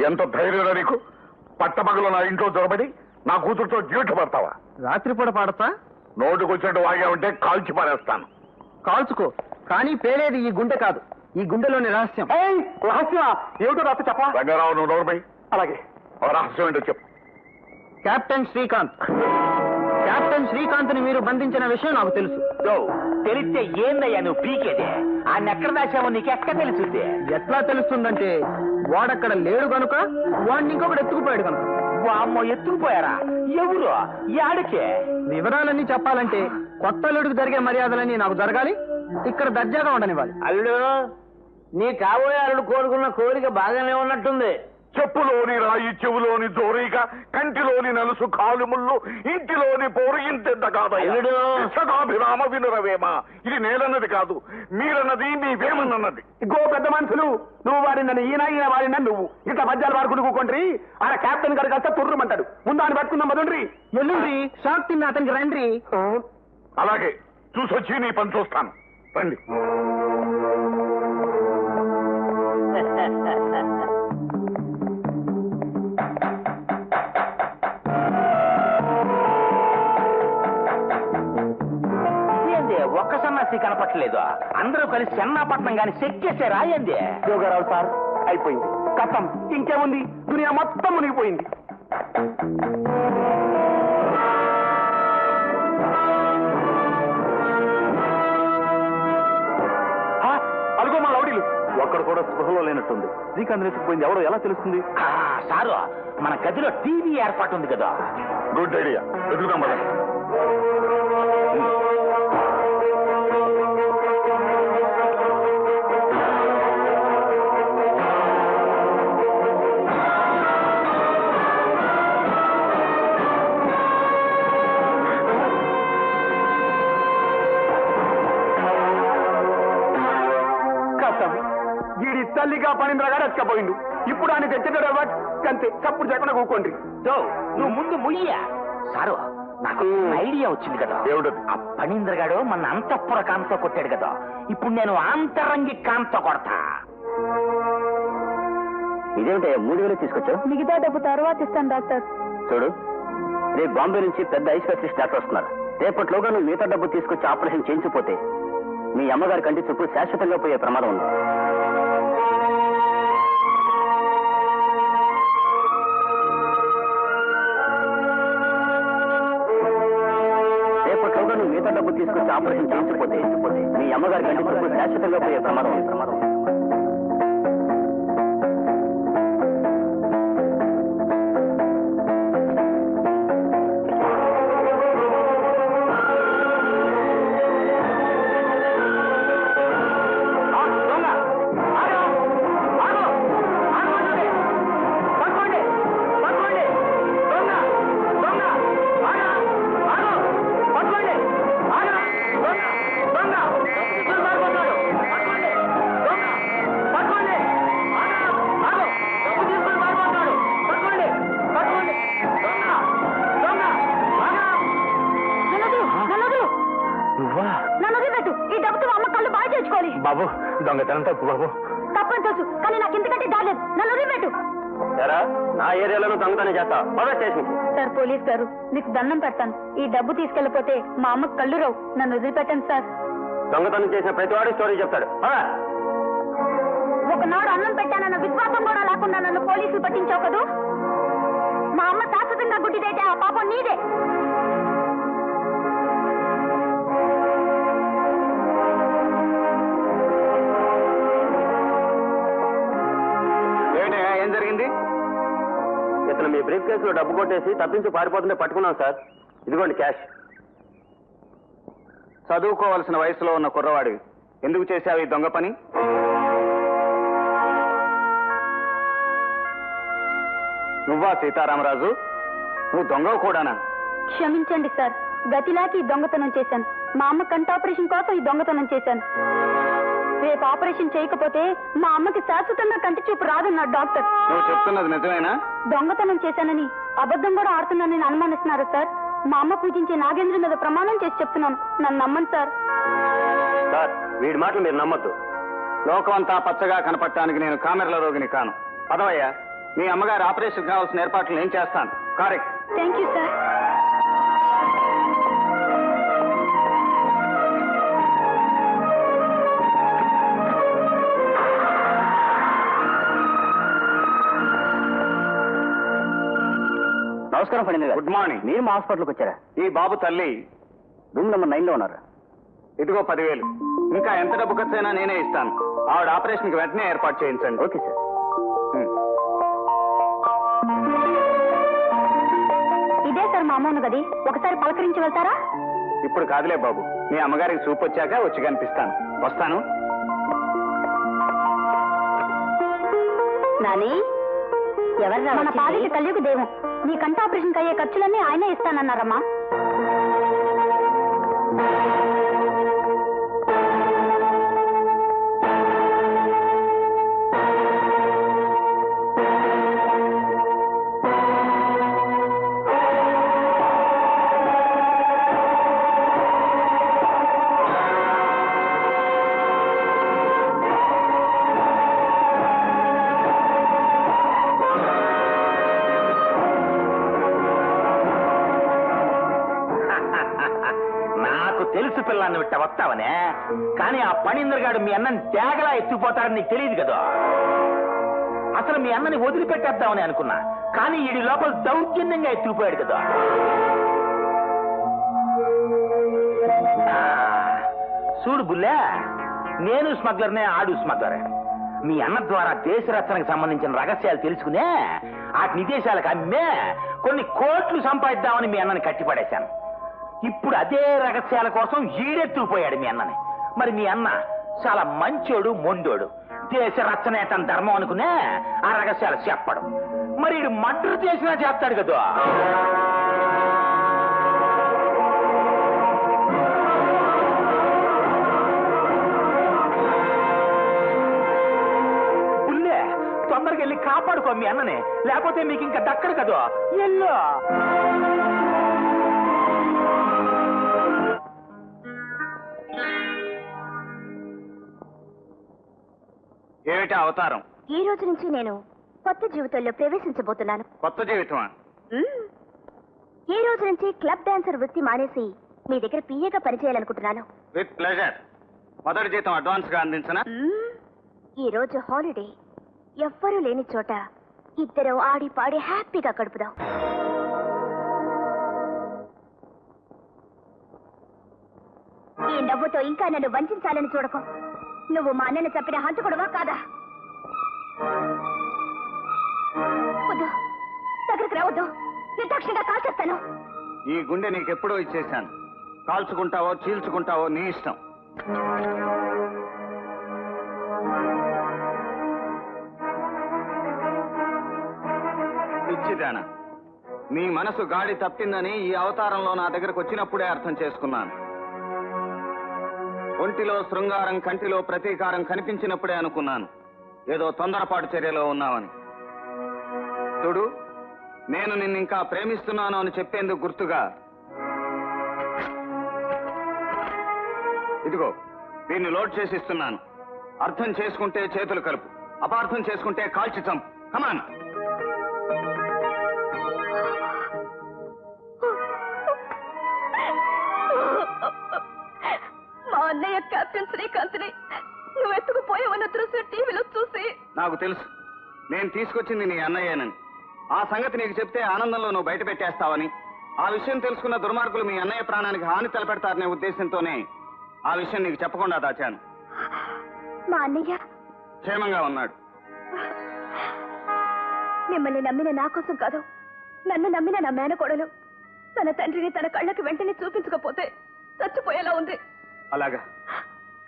ఎంత ధైర్యం నీకు? పట్టపగలు నా ఇంట్లో దొరబడి నా కూతురుతో డ్యూటీ పడతావా? రాత్రిపూట పాడతా? నోటుకొచ్చినట్టు వాగా ఉంటే కాల్చి పారేస్తాను. కాల్చుకో, కానీ పేలేది ఈ గుండె కాదు, ఈ గుండెలోని రహస్యం. రహస్యమా? ఏమిటో రాత్రి చెప్పా. రంగారావు, నువ్వు నోరుపై. అలాగే. రహస్యం ఏంటో చెప్పు. కెప్టెన్ శ్రీకాంత్. కెప్టెన్ శ్రీకాంత్ ని మీరు బంధించిన విషయం నాకు తెలుసు. తెలిస్తే ఏందయ్యా నువ్వు పీకేదే? ఆయన ఎక్కడ దాచావో నీకెక్కడ తెలుసుద్ది? ఎట్లా తెలుస్తుందంటే వాడక్కడ లేడు కనుక వాడిని ఇంకొకటి ఎత్తుకుపోయాడు కనుక. వామ్మో, ఎత్తుకుపోయారా? ఎవరు? యాడికే? వివరాలన్నీ చెప్పాలంటే కొత్త అల్లుడికి జరిగే మర్యాదలన్నీ నాకు జరగాలి, ఇక్కడ దర్జాగా ఉండనివ్వాలి. అల్లుడు, నీ కాబోయే అల్లుడు కోరుకున్న కోరిక బాగానే ఉన్నట్టుంది. చెప్పులోని రాయి చెవులోని దోరీగా, కంటిలోని నలుసు కాలుముళ్ళు, ఇంటిలోని పోరు ఇంతెంత కాదభిరామ వినురవేమా. ఇది నేలన్నది కాదు, మీరన్నది మీ వేమన్నది. గో పెద్ద మనుషులు, నువ్వు వాడినని ఈయన వాడిన నువ్వు ఇట్లా మధ్యాలు వాడుకుంటూ కూకుండ్రి. ఆయన క్యాప్టెన్ గారికి వస్తే తుర్రుమంటాడు. ముందు ఆయన పట్టుకుందాం మధుండ్రి. ఎల్లుండ్రి షాక్ తిన్న అతనికి రండి. అలాగే, చూసొచ్చి నీ పని చూస్తాను. రండి. ఒక్క సన్నాసి కనపట్టలేదు. అందరూ కలిసి చెన్నాపట్నం గాని సెట్ చేశారా? ఏంది యోగారావు సార్, అయిపోయింది కథం. ఇంకేముంది, దునియా మొత్తం మునిగిపోయింది. అడుగో మా లౌడీలు. ఒక్కడు కూడా స్పృహలో లేనట్టుంది. శ్రీకాంత్ ఎత్తుకుపోయింది ఎవరో ఎలా తెలుస్తుంది? సారు, మన గదిలో టీవీ ఏర్పాటు ఉంది కదా. గుడ్ ఐడియా, ఎదుగుదాం కదా. వీడి తల్లిగా పనింద్రగా ఎత్తుకపోయిండు. ఇప్పుడు ఆయన తెచ్చడం అంతే. చప్పుడు చెక్కన కూకోండి. నువ్వు ముందు ముయ్యా. సారు, నాకు ఐడియా వచ్చింది కదా. ఏమిటది? ఆ పనీంద్ర గాడు మన అంతఃపుర కాంతో కొట్టాడు కదా, ఇప్పుడు నేను ఆంతరంగి కాంతో కొడతా. ఇదేమిటో 3000 తీసుకొచ్చావు? మిగతా డబ్బు తర్వాత ఇస్తాను డాక్టర్. చూడు, రేపు బాంబే నుంచి పెద్ద ఐ స్పెషలిస్ట్ డాక్టర్ వస్తున్నారు. రేపటిలోగా నువ్వు మిగతా డబ్బు తీసుకొచ్చి ఆపరేషన్ చేయించిపోతే మీ అమ్మగారి కంటి చూపు శాశ్వతంగా పోయే ప్రమాదం ఉంది. రేపటిలోగా నువ్వు మిగతా డబ్బు తీసుకొచ్చి ఆపరేషన్ చేయించిపోతే మీ అమ్మగారి కంటి చూపు శాశ్వతంగా పోయే ప్రమాదం ఉంది. బాబు, దొంగతనం తప్పు బాబు. తప్పని తెలుసు, కానీ నాకు ఇంతకంటే దాలేదు. నన్ను వదిలిపెట్టు. నా ఏరియాలో దొంగతనం చేస్తా. సార్, పోలీస్ గారు, మీకు దండం పెడతాను. ఈ డబ్బు తీసుకెళ్లిపోతే మా అమ్మకు కళ్ళు రావు. నన్ను వదిలిపెట్టండి సార్. దొంగతనం చేసిన ప్రతివాడు స్టోరీ చెప్తాడు. ఒకనాడు అన్నం పెట్టానన్న విశ్వాసం కూడా లేకుండా నన్ను పోలీసులు పట్టించావు కదూ. మా అమ్మ శాశ్వతంగా గుడ్డిదైతే ఆ పాపం నీదే. ఏం జరిగింది? ఇతను మీ బ్రీఫ్ కేసులో డబ్బు కొట్టేసి తప్పించి పారిపోతుంటే పట్టుకున్నాం సార్. ఇదిగోండి క్యాష్. చదువుకోవాల్సిన వయసులో ఉన్న కుర్రవాడివి, ఎందుకు చేశావు ఈ దొంగ పని? నువ్వా సీతారామరాజు? నువ్వు దొంగవు కూడానా? క్షమించండి సార్, గతిలాకి ఈ దొంగతనం చేశాను. మా అమ్మ కంటి ఆపరేషన్ కోసం ఈ దొంగతనం చేశాను. రేపు ఆపరేషన్ చేయకపోతే మా అమ్మకి శాశ్వతంగా కంటి చూపు రాదన్నాడు డాక్టర్. నువ్వు చెప్తున్నది నిజమేనా? దొంగతనం చేశానని అబద్ధం కూడా ఆడుతున్నానని అనుమానిస్తున్నారు సార్. మా అమ్మ పూజించే నాగేంద్ర మీద ప్రమాణం చేసి చెప్తున్నాను, నన్ను నమ్మండి సార్. సార్, వీడి మాటలు మీరు నమ్మద్దు. లోకం అంతా పచ్చగా కనపడటానికి నేను కామెరల రోగిని కాను. పదవయ్యా, మీ అమ్మగారి ఆపరేషన్ కావాల్సిన ఏర్పాట్లు నేను చేస్తాను. కరెక్ట్. Thank you sir. నమస్కారం పండింది గారు. Good morning. మీరు మా హాస్పిటల్కి వచ్చారా? ఈ బాబు తల్లి రూమ్ నెంబర్ 9లో ఉన్నారు. ఇదిగో 10,000. ఇంకా ఎంత డబ్బు ఖర్చైనా నేనే ఇస్తాను. ఆవిడ ఆపరేషన్కి వెంటనే ఏర్పాటు చేయించండి. Okay sir. ఇదే సార్ మా అమ్మ ఉన్న గది, ఒకసారి పలకరించి వెళ్తారా? ఇప్పుడు కాదులే బాబు, మీ అమ్మగారికి చూపు వచ్చాక వచ్చి కనిపిస్తాను. వస్తాను. నాని, మన పాలిటి కలియుగ దేవం, నీ కంట ఆపరేషన్కి అయ్యే ఖర్చులన్నీ ఆయనే ఇస్తానన్నారమ్మా. తెలుసు పిల్లాన్ని విట్ట వస్తావనే, కానీ ఆ పణీంద్రగాడు మీ అన్నని తేగలా ఎత్తుకుపోతాడని నీకు తెలియదు కదా. అసలు మీ అన్నని వదిలిపెట్టేద్దామని అనుకున్నా, కానీ ఈడి లోపల దౌర్జన్యంగా ఎత్తుకుపోయాడు కదా. చూడు బుల్లే, నేను స్మగ్లర్నే, ఆడు స్మగ్లరే. మీ అన్న ద్వారా దేశ రక్షణకు సంబంధించిన రహస్యాలు తెలుసుకునే వాటిని విదేశాలకు అమ్మే కొన్ని కోట్లు సంపాదిద్దామని మీ అన్నని కట్టిపడేశాను. ఇప్పుడు అదే రహస్యాల కోసం ఈడెత్తుకుపోయాడు మీ అన్నని. మరి మీ అన్న చాలా మంచోడు, మొండోడు, దేశ రక్షణ తన ధర్మం అనుకునే ఆ రహస్యాలు చెప్పడం. మరి ఈడు మర్డర్ చేసినా చేస్తాడు కదా. పుల్లే, తొందరగా వెళ్ళి కాపాడుకో మీ అన్నని, లేకపోతే మీకు ఇంకా దక్కడు కదా. ఎల్లో ఏమిటి అవతారం? ఈ రోజు నుంచి నేను కొత్త జీవితంలో ప్రవేశించబోతున్నాను. కొత్త జీవితమా? ఈ రోజు నుంచి క్లబ్ డాన్సర్ వృత్తి మానేసి మీ దగ్గర పిఏగా పనిచేయాలనుకుంటున్నాను. With pleasure. మొదటి జీతం అడ్వాన్స్ గా అందించనా? ఈ రోజు హాలిడే, ఎవ్వరూ లేని చోట ఇద్దరం ఆడి పాడి హ్యాపీగా గడుపుదాం. ఈ నవ్వుతో ఇంకా నన్ను వంచాలని చూడకు. నువ్వు మా అన్నని చంపిన హంతకుడువా కాదా? వద్దు, దగ్గరికి రావద్దు, నిర్దాక్షిణ్యంగా కాల్చేస్తాను. ఈ గుండె నీకెప్పుడో ఇచ్చేశాను. కాల్చుకుంటావో చీల్చుకుంటావో నీ ఇష్టం. పిచ్చిదానా, నీ మనసు గాడి తప్పిందని ఈ అవతారంలో నా దగ్గరకు వచ్చినప్పుడే అర్థం చేసుకున్నాను. ఒంటిలో శృంగారం, కంటిలో ప్రతీకారం కనిపించినప్పుడే అనుకున్నాను ఏదో తొందరపాటు చర్యలో ఉన్నావని. చూడు, నేను నిన్నింకా ప్రేమిస్తున్నాను అని చెప్పేందుకు గుర్తుగా ఇదిగో దీన్ని లోడ్ చేసి ఇస్తున్నాను. అర్థం చేసుకుంటే చేతులు కలుపు, అపార్థం చేసుకుంటే కాల్చి చంపు. కమాన్. మా అన్నయ్య కెప్టెన్ శ్రీకాంత్ని నువ్వు ఎత్తుకుపోయావన్న దృశ్యం టీవీలో చూసి నాకు తెలుసు నేను తీసుకొచ్చింది నీ అన్నయ్యేనని. ఆ సంగతి నీకు చెప్తే ఆనందంలో నువ్వు బయట పెట్టేస్తావని, ఆ విషయం తెలుసుకున్న దుర్మార్గులు మీ అన్నయ్య ప్రాణానికి హాని తలపెడతారనే ఉద్దేశంతోనే ఆ విషయం నీకు చెప్పకుండా దాచాను. మా అన్నయ్య క్షేమంగా ఉన్నాడు. మిమ్మల్ని నమ్మిన నా కోసం కాదు, నన్ను నమ్మిన నా మేనకోడలు తన తండ్రిని తన కళ్ళకి వెంటనే చూపించకపోతే చచ్చిపోయేలా ఉంది. అలాగా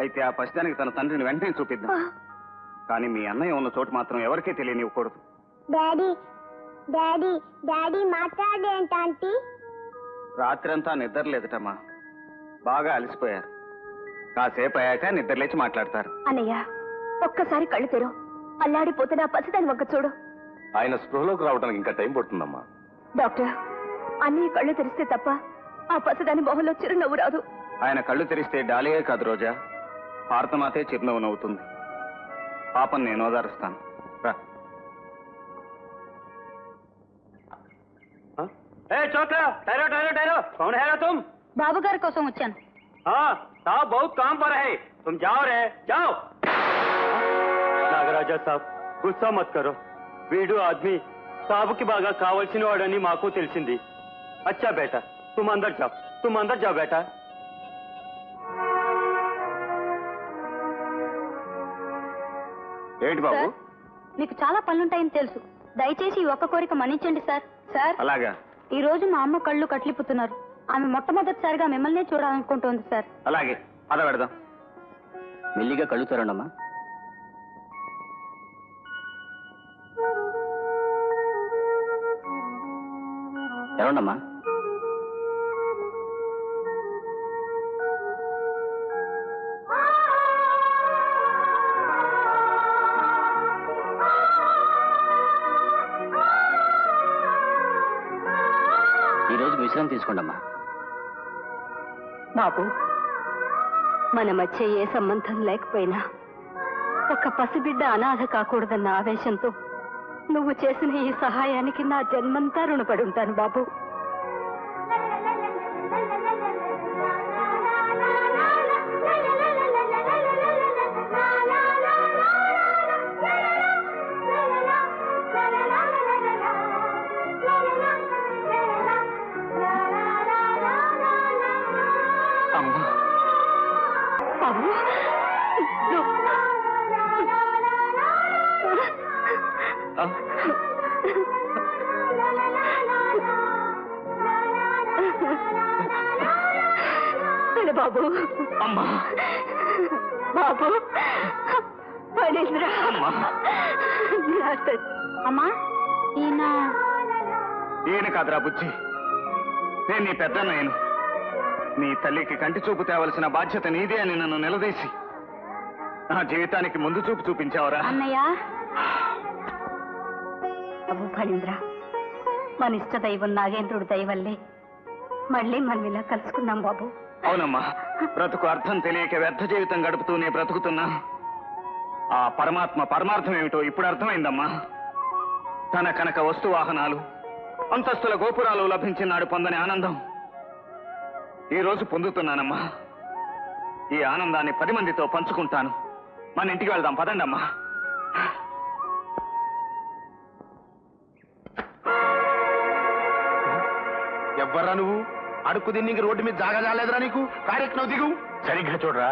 అయితే ఆ పసిదానికి తన తండ్రిని వెంటనే చూపిద్దాం. కానీ మీ అన్నయ్య ఉన్న చోటు మాత్రం ఎవరికీ తెలియనివ్వకూడదు. డాడీ డాడీ డాడీ మాట్లాడేంటి? రాత్రంతా నిద్రలేదటమ్మా, బాగా అలసిపోయారు. కాసేపు అయ్యాక నిద్రలేచి మాట్లాడతారు. అన్నయ్య, ఒక్కసారి కళ్ళు తెరు, అల్లాడిపోతున్న పసిదాని వంక చూడు. ఆయన స్పృహలోకి రావడానికి ఇంకా టైం పడుతుందమ్మా. డాక్టర్, అన్నీ కళ్ళు తెరిస్తే తప్ప ఆ పసదాని మొహంలో చిరునవ్వు రాదు. ఆయన కళ్ళు తెరిస్తే డాలియే కాదు రోజా, భారతమాతే చిరునవ్వు నవ్వుతుంది. పాపం నేను ఓదారుస్తాను. రా. బాబు గారి కోసం వచ్చాను. बहुत काम पर है, तुम जाओ रे जाओ. నాగరాజా సాబ్ గుస్సా మత్ కరో. వీడు ఆద్మీ సాబుకి బాగా కావాల్సిన వాడని మాకు తెలిసింది. అచ్చా బేటా तुम अंदर जाओ बेटा. ఏంటి బాబు? మీకు చాలా పనులుంటాయని తెలుసు. దయచేసి ఈ ఒక్క కోరిక మన్నించండి సార్. సార్, అలాగా? ఈ రోజు మా అమ్మ కళ్ళు కట్లిపుతున్నారు. ఆమె మొట్టమొదటిసారిగా మిమ్మల్నే చూడాలనుకుంటోంది సార్. అలాగే, పద పెడదాం. మెల్లిగా కళ్ళు తెరండమ్మా. తెరండమ్మా. ఈరోజు విశ్రాంతి తీసుకోండమ్మా. బాబు, మన మధ్య ఏ సంబంధం లేకపోయినా ఒక పసిబిడ్డ అనాథ కాకూడదన్న ఆవేశంతో నువ్వు చేసిన ఈ సహాయానికి నా జన్మంతా రుణపడి ఉంటాను బాబు. బాబు, బాబు, అమ్మా, బాబు, పడేంద్ర, అమ్మా, ఈయన కాదురా బుజ్జి, నేను నీ పెద్దన్నయ్యను. నీ తల్లికి కంటి చూపు తేవలసిన బాధ్యత నీదే అని నన్ను నిలదీసి నా జీవితానికి ముందు చూపు చూపించావరా అన్నయ్య. బాబు ఫణీంద్ర, మన ఇష్ట దైవం నాగేంద్రుడి దయవల్లే మళ్ళీ మనం ఇలా కలుసుకున్నాం బాబు. అవునమ్మా, బ్రతుకు అర్థం తెలియక వ్యర్థ జీవితం గడుపుతూనే బ్రతుకుతున్నా ఆ పరమాత్మ పరమార్థం ఏమిటో ఇప్పుడు అర్థమైందమ్మా. తన కనుక వస్తు వాహనాలు, అంతస్తుల గోపురాలు లభించినాడు పొందని ఆనందం ఈ రోజు పొందుతున్నానమ్మా. ఈ ఆనందాన్ని 10 మందితో పంచుకుంటాను. మన ఇంటికి వెళ్దాం, పదండమ్మా. ఎవ్వరా నువ్వు? అడుక్కు తిన్నికి రోడ్డు మీద జాగా జాలేదురా నీకు? కార్యక్రమం దిగు. సరిగ్గా చూడరా,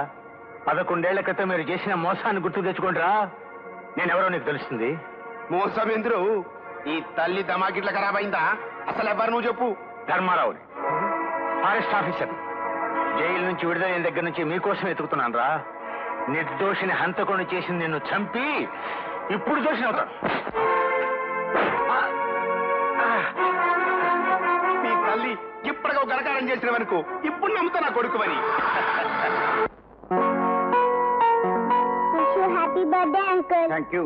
11 ఏళ్ల క్రితం మీరు చేసిన మోసాన్ని గుర్తు తెచ్చుకోండిరా. నేనెవరో నీకు తెలుస్తుంది. మోసం ఎందురు? ఈ తల్లి దమాకిట్ల ఖరాబ్ అయిందా? అసలు ఎవ్వరు నువ్వు చెప్పు. ధర్మారావుని, ఫారెస్ట్ ఆఫీసర్. జైలు నుంచి విడుదలైన దగ్గర నుంచి మీకోసం ఎతుకుతున్నాను రా. నిర్దోషిని హంతకుని చేసి నిన్ను చంపి ఇప్పుడు దోషిని అవుతాను. మీ తల్లి ఇప్పటికో గరకారం చేసిన వరకు ఇప్పుడు నమ్ముతా నా కొడుకు అని. Happy birthday uncle. Thank you.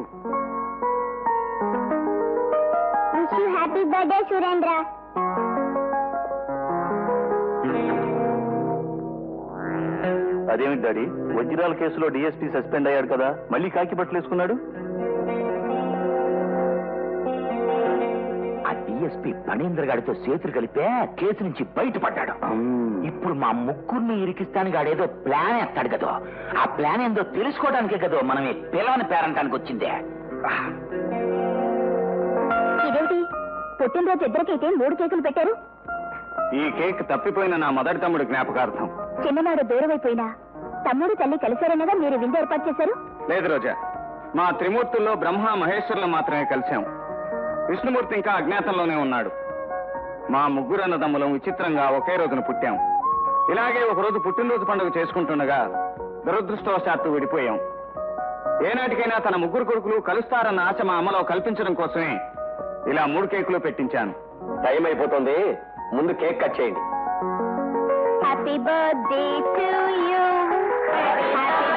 Wish you happy birthday Surendra. అదేమిటి డాడీ, వజ్రాల కేసులో డిఎస్పీ సస్పెండ్ అయ్యాడు కదా, మళ్ళీ కాకి బట్టలు వేసుకున్నాడు? ఆ డిఎస్పీ ఫణీంద్ర గారితో చేతులు కలిపే కేసు నుంచి బయటపడ్డాడు. ఇప్పుడు మా ముగ్గురిని ఇరికిస్తానికి ఆడేదో ప్లాన్ వేస్తాడు కదా. ఆ ప్లాన్ ఏందో తెలుసుకోవడానికే కదా మనం ఈ పిల్లని పేరంటానికి వచ్చిందే. ఇదేంటి, పుట్టినరోజు ఇద్దరికైతే 3 కేకులు పెట్టారు. ఈ కేక్ తప్పిపోయిన నా మొదటి తమ్ముడు జ్ఞాపకార్థం. చిన్ననాడు దూరమైపోయినా తమ్ముడు తల్లి కలిశారనగా మీరు విందు ఏర్పాటు చేశారు. లేదు రోజా, మా త్రిమూర్తుల్లో బ్రహ్మ మహేశ్వరులు మాత్రమే కలిశాం. విష్ణుమూర్తి ఇంకా అజ్ఞాతంలోనే ఉన్నాడు. మా ముగ్గురు అన్నదమ్ములం విచిత్రంగా ఒకే రోజున పుట్టాం. ఇలాగే ఒకరోజు పుట్టినరోజు పండుగ చేసుకుంటుండగా దురదృష్టవశాత్తు విడిపోయాం. ఏనాటికైనా తన ముగ్గురు కొడుకులు కలుస్తారన్న ఆశ మా అమ్మలో కల్పించడం కోసమే ఇలా 3 కేకులు పెట్టించాను. టైం అయిపోతుంది, ముందు కేక్ కట్ చేయండి. Happy birthday to you. Happy